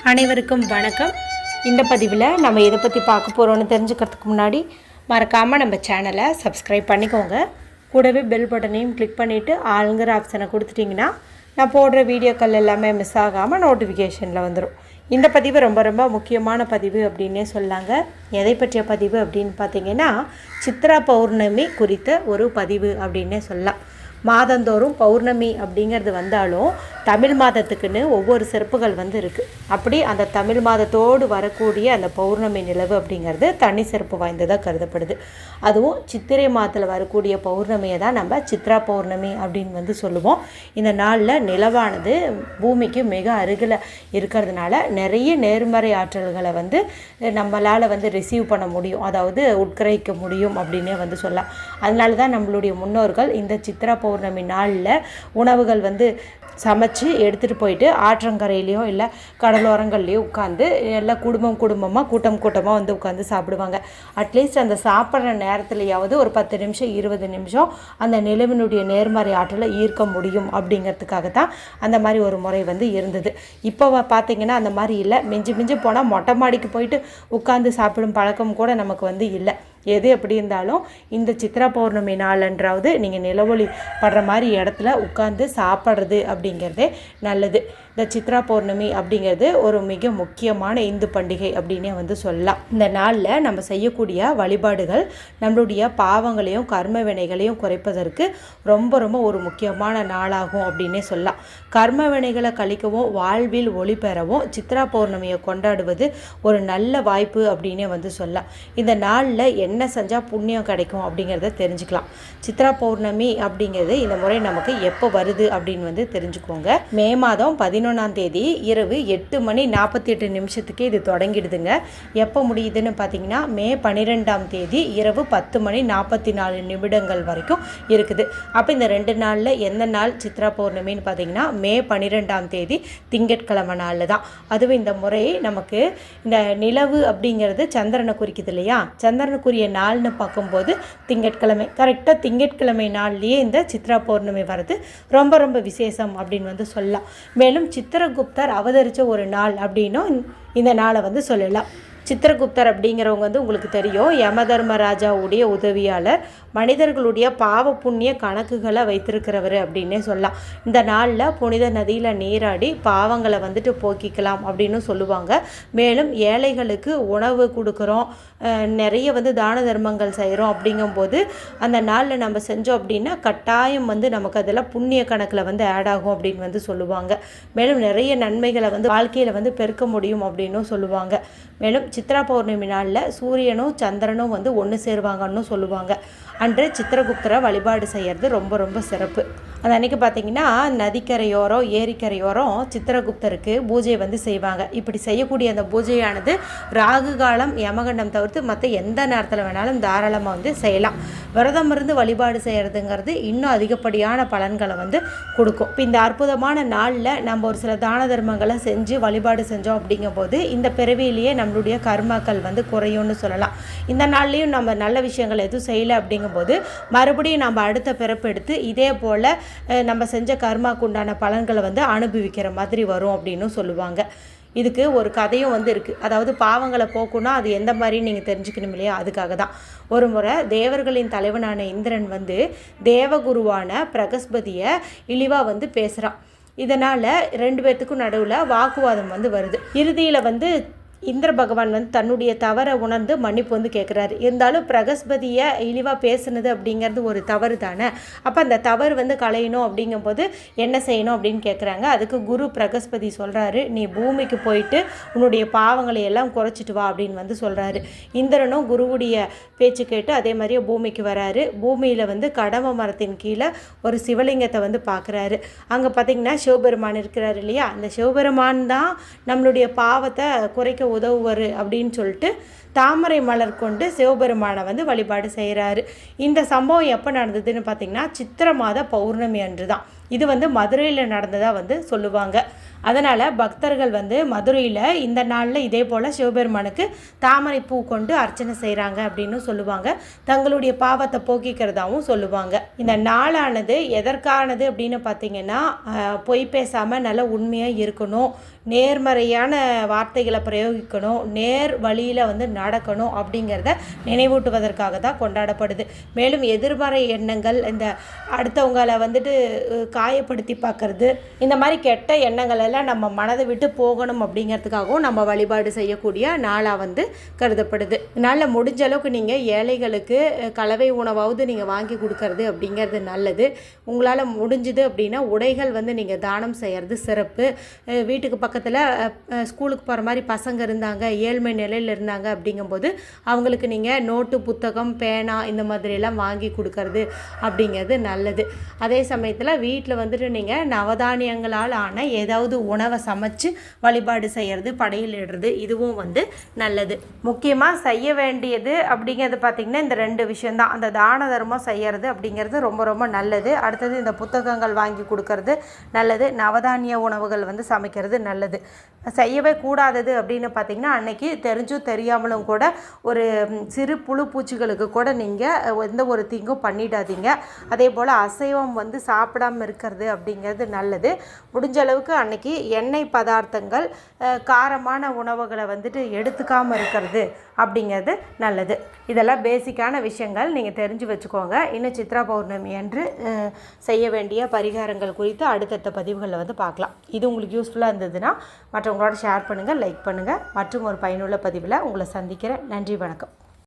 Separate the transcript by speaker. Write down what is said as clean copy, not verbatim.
Speaker 1: அனைவருக்கும் வணக்கம். இந்த பதிவில் நம்ம எதை பற்றி பார்க்க போகிறோன்னு தெரிஞ்சுக்கிறதுக்கு முன்னாடி மறக்காமல் நம்ம சேனலை சப்ஸ்கிரைப் பண்ணிக்கோங்க. கூடவே பெல் பட்டனையும் கிளிக் பண்ணிவிட்டு ஆளுங்கிற ஆப்ஷனை கொடுத்துட்டிங்கன்னா நான் போடுற வீடியோக்கள் எல்லாமே மிஸ் ஆகாமல் நோட்டிஃபிகேஷனில் வந்துடும். இந்த பதிவு ரொம்ப ரொம்ப முக்கியமான பதிவு அப்படின்னே சொல்லாங்க. எதை பற்றிய பதிவு அப்படின்னு பார்த்தீங்கன்னா சித்ரா பௌர்ணமி குறித்த ஒரு பதிவு அப்படின்னே சொல்லலாம். மாதந்தோறும் பௌர்ணமி அப்படிங்கிறது வந்தாலும் தமிழ் மாதத்துக்குன்னு ஒவ்வொரு சிறப்புகள் இருக்குது. அப்படி அந்த தமிழ் மாதத்தோடு வரக்கூடிய அந்த பௌர்ணமி நிலவு அப்படிங்கிறது தனி சிறப்பு வாய்ந்ததாக கருதப்படுது. அதுவும் சித்திரை மாதத்தில் வரக்கூடிய பௌர்ணமியை தான் நம்ம சித்ரா பௌர்ணமி அப்படின்னு சொல்லுவோம். இந்த நாளில் நிலவானது பூமிக்கு மிக அருகில் இருக்கிறதுனால நிறைய நேர்மறை ஆற்றல்களை நம்மளால் ரிசீவ் பண்ண முடியும், அதாவது உட்கிரகிக்க முடியும் அப்படின்னே சொல்லலாம். அதனால தான் நம்மளுடைய முன்னோர்கள் இந்த சித்ரா பௌர்ணமி நாளில் உணவுகள் சமைச்சு எடுத்துகிட்டு போயிட்டு ஆற்றங்கரையிலையோ இல்லை கடலோரங்கள்லையோ உட்காந்து எல்லாம் குடும்பமாக கூட்டமாக உட்காந்து சாப்பிடுவாங்க. அட்லீஸ்ட் அந்த சாப்பிட்ற நேரத்துலையாவது ஒரு 10 நிமிஷம் 20 நிமிஷம் அந்த நிலவினுடைய நேர்மறை ஆற்றலை ஈர்க்க முடியும் அப்படிங்கிறதுக்காக தான் அந்த மாதிரி ஒரு முறை இருந்தது. இப்போ பார்த்திங்கன்னா அந்த மாதிரி இல்லை. மிஞ்சி போனால் மொட்டை மாடிக்கு போயிட்டு உட்காந்து சாப்பிடும் பழக்கம் கூட நமக்கு இல்லை. எது எப்படி இருந்தாலும் இந்த சித்ரா பௌர்ணமி நாளன்றாவது நீங்கள் நிலவொளி படுற மாதிரி இடத்துல உட்காந்து சாப்பிட்றது அப்படிங்கிறதே நல்லது. இந்த சித்ரா பௌர்ணமி அப்படிங்கிறது ஒரு மிக முக்கியமான இந்து பண்டிகை அப்படின்னே சொல்லலாம். இந்த நாளில் நம்ம செய்யக்கூடிய வழிபாடுகள் நம்மளுடைய பாவங்களையும் கர்ம வினைகளையும் குறைப்பதற்கு ரொம்ப ரொம்ப ஒரு முக்கியமான நாளாகும் அப்படின்னே சொல்லலாம். கர்ம வினைகளை கழிக்கவும் வாழ்வில் ஒளி பெறவும் சித்ரா பௌர்ணமியை கொண்டாடுவது ஒரு நல்ல வாய்ப்பு அப்படின்னே சொல்லலாம். இந்த நாளில் என்ன செஞ்சால் புண்ணியம் கிடைக்கும் அப்படிங்கிறத தெரிஞ்சுக்கலாம். சித்ரா பௌர்ணமி அப்படிங்கிறது இந்த முறை நமக்கு எப்போ வருது அப்படின்னு தெரிஞ்சுக்கோங்க. மே மாதம் 11ஆம் தேதி இரவு 8:48 இது தொடங்கிடுதுங்க. எப்போ முடியுதுன்னு பார்த்தீங்கன்னா மே 12ஆம் தேதி இரவு 10:44 வரைக்கும் இருக்குது. அப்போ இந்த 2 நாளில் எந்த நாள் சித்ரா பௌர்ணமின்னு பார்த்தீங்கன்னா மே 12ஆம் தேதி திங்கட்கிழமை நாளில் தான். அதுவும் இந்த முறை நமக்கு இந்த நிலவு அப்படிங்கிறது சந்திரனை குறிக்குது இல்லையா, சந்திரனுக்குரிய நாள்னு பார்க்கும்போது திங்கட்கிழமை, கரெக்டாக திங்கட்கிழமை நாள்லேயே இந்த சித்ரா பௌர்ணமி வர்றது ரொம்ப ரொம்ப விசேஷம் அப்படின்னு சொல்லலாம். மேலும் சித்திரகுப்தர் அவதரித்த ஒரு நாள் அப்படின்னும் இந்த நாளை சொல்லலாம். சித்திரகுப்தர் அப்படிங்கிறவங்க உங்களுக்கு தெரியும், யமதர்மராஜாவுடைய உதவியாளர், மனிதர்களுடைய பாவ புண்ணிய கணக்குகளை வைத்திருக்கிறவர் அப்படின்னே சொல்லலாம். இந்த நாளில் புனித நதியில் நீராடி பாவங்களை போக்கிக்கலாம் அப்படின்னு சொல்லுவாங்க. மேலும் ஏழைகளுக்கு உணவு கொடுக்குறோம், நிறைய தான தர்மங்கள் செய்கிறோம். அப்படிங்கும்போது அந்த நாளில் நம்ம செஞ்சோம் அப்படின்னா கட்டாயம் நமக்கு அதில் புண்ணிய கணக்கில் ஆட் ஆகும் அப்படின்னு சொல்லுவாங்க. மேலும் நிறைய நன்மைகளை வாழ்க்கையில் பெருக்க முடியும் அப்படின்னும் சொல்லுவாங்க. மேலும் சித்ரா பௌர்ணமி நாளில் சூரியனும் சந்திரனும் ஒன்று சேருவாங்கன்னு சொல்லுவாங்க. அன்று சித்திரகுப்தரை வழிபாடு செய்கிறது ரொம்ப ரொம்ப சிறப்பு. அது அன்றைக்கி பார்த்திங்கன்னா நதிக்கரையோரம் ஏரிக்கரையோரம் சித்திரகுப்தருக்கு பூஜை செய்வாங்க. இப்படி செய்யக்கூடிய அந்த பூஜையானது ராகு காலம் யமகண்டம் தவிர்த்து மற்ற எந்த நேரத்தில் வேணாலும் தாராளமாக செய்யலாம். விரதம் இருந்து வழிபாடு செய்கிறதுங்கிறது இன்னும் அதிகப்படியான பலன்களை கொடுக்கும். இப்போ இந்த அற்புதமான நாளில் நம்ம ஒரு சில தான தர்மங்களை செஞ்சு வழிபாடு செஞ்சோம் அப்படிங்கும்போது இந்த பிறவியிலேயே நம்மளுடைய கர்மாக்கள் குறையும்னு சொல்லலாம். இந்த நாள்லேயும் நம்ம நல்ல விஷயங்கள் எதுவும் செய்யலை அப்படிங்கும்போது மறுபடியும் நம்ம அடுத்த பிறப்பு எடுத்து இதே போல் நம்ம செஞ்ச கர்மாக்கு உண்டான பலன்களை அனுபவிக்கிற மாதிரி வரும் அப்படின்னு சொல்லுவாங்க. இதுக்கு ஒரு கதையும் இருக்குது. அதாவது பாவங்களை போக்குன்னா அது எந்த மாதிரி நீங்கள் தெரிஞ்சுக்கணும் இல்லையா, அதுக்காக தான். ஒரு முறை தேவர்களின் தலைவனான இந்திரன் தேவகுருவான பிரகஸ்பதியை இழிவாக பேசுகிறான். இதனால் 2 பேர்த்துக்கும் நடுவில் வாக்குவாதம் வருது. இறுதியில் இந்திர பகவான் தன்னுடைய தவறை உணர்ந்து மன்னிப்பு கேட்குறாரு. இருந்தாலும் பிரகஸ்பதியை இழிவாக பேசுனது அப்படிங்கிறது ஒரு தவறு தானே. அப்போ அந்த தவறு களையணும் அப்படிங்கும்போது என்ன செய்யணும் அப்படின்னு கேட்குறாங்க. அதுக்கு குரு பிரகஸ்பதி சொல்கிறாரு, நீ பூமிக்கு போயிட்டு உன்னுடைய பாவங்களை எல்லாம் குறைச்சிட்டு வா அப்படின்னு சொல்கிறாரு. இந்திரனும் குருவுடைய பேச்சு கேட்டு அதே மாதிரியே பூமிக்கு வராரு. பூமியில் கடம்ப மரத்தின் கீழே ஒரு சிவலிங்கத்தை பார்க்குறாரு. அங்கே பார்த்திங்கன்னா சிவபெருமான் இருக்கிறாரு இல்லையா, அந்த சிவபெருமான் தான் நம்மளுடைய பாவத்தை குறைக்க உதவுவர் அப்படின்னு சொல்லிட்டு தாமரை மலர் கொண்டு சிவபெருமானை வழிபாடு செய்கிறாரு. இந்த சம்பவம் எப்போ நடந்ததுன்னு பார்த்தீங்கன்னா சித்திரை மாத பௌர்ணமி அன்று தான். இது வந்து மதுரையில் நடந்ததாக வந்து சொல்லுவாங்க. அதனால் பக்தர்கள் வந்து மதுரையில் இந்த நாளில் இதே போல் சிவபெருமானுக்கு தாமரை பூ கொண்டு அர்ச்சனை செய்கிறாங்க அப்படின்னு சொல்லுவாங்க. தங்களுடைய பாவத்தை போக்கிக்கிறதாகவும் சொல்லுவாங்க. இந்த நாளானது எதற்கானது அப்படின்னு பார்த்திங்கன்னா, பொய் பேசாமல் நல்ல உண்மையாக இருக்கணும், நேர்மறையான வார்த்தைகளை பிரயோகிக்கணும், நேர் வழியில் வந்து நடக்கணும் அப்படிங்கிறத நினைவூட்டுவதற்காக தான் கொண்டாடப்படுது. மேலும் எதிர்மறை எண்ணங்கள், இந்த அடுத்தவங்களை வந்துட்டு காயப்படுத்தி பார்க்கறது, இந்த மாதிரி கெட்ட எண்ணங்கள் எல்லாம் நம்ம மனதை விட்டு போகணும் அப்படிங்கிறதுக்காகவும் நம்ம வழிபாடு செய்யக்கூடிய நாளாக வந்து கருதப்படுது. இதனால் முடிஞ்ச அளவுக்கு நீங்கள் ஏழைகளுக்கு கலவை உணவாவது நீங்கள் வாங்கி கொடுக்கறது அப்படிங்கிறது நல்லது. உங்களால் முடிஞ்சுது அப்படின்னா உடைகள் வந்து நீங்கள் தானம் செய்கிறது சிறப்பு. வீட்டுக்கு பக்கத்தில் ஸ்கூலுக்கு போகிற மாதிரி பசங்க இருந்தாங்க, ஏழ்மை நிலையில் இருந்தாங்க அப்படிங்கும்போது அவங்களுக்கு நீங்கள் நோட்டு, புத்தகம், பேனா இந்த மாதிரியெல்லாம் வாங்கி கொடுக்கறது அப்படிங்கிறது நல்லது. அதே சமயத்தில் வீட்டில் வந்துட்டு நீங்கள் நவதானியங்களால் ஆன ஏதாவது உணவை சமைச்சு வழிபாடு செய்கிறது, படையலிடுறது, இதுவும் வந்து நல்லது. முக்கியமாக செய்ய வேண்டியது அப்படிங்கிறது பார்த்திங்கன்னா இந்த 2 விஷயந்தான். அந்த தான தர்மம் செய்கிறது அப்படிங்கிறது ரொம்ப ரொம்ப நல்லது. அடுத்தது இந்த புத்தகங்கள் வாங்கி கொடுக்கறது நல்லது. நவதானிய உணவுகள் வந்து சமைக்கிறது நல்லது. செய்யவே கூடாதது அப்படின்னு பார்த்திங்கன்னா, அன்னைக்கு தெரிஞ்சும் தெரியாமலும் கூட ஒரு சிறு புழு பூச்சிகளுக்கு கூட நீங்கள் எந்த ஒரு தீங்கும் பண்ணிடாதீங்க. அதே போல் அசைவம் வந்து சாப்பிடாமல் இருக்கிறது அப்படிங்கிறது நல்லது. முடிஞ்ச அளவுக்கு அன்னைக்கு எண்ணெய் பதார்த்தங்கள், காரமான உணவுகளை வந்துட்டு எடுத்துக்காமல் இருக்கிறது அப்படிங்கிறது நல்லது. இதெல்லாம் பேசிக்கான விஷயங்கள் நீங்கள் தெரிஞ்சு வச்சுக்கோங்க. இன்னும் சித்ரா பௌர்ணமி அன்று செய்ய வேண்டிய பரிகாரங்கள் குறித்து அடுத்தடுத்த பதிவுகளில் வந்து பார்க்கலாம். இது உங்களுக்கு யூஸ்ஃபுல்லாக இருந்ததுன்னா மற்றவங்களோட ஷேர் பண்ணுங்கள், லைக் பண்ணுங்கள். மற்றும் ஒரு பயனுள்ள பதிவில் உங்களை சந்திக்கிறேன். நன்றி, வணக்கம்.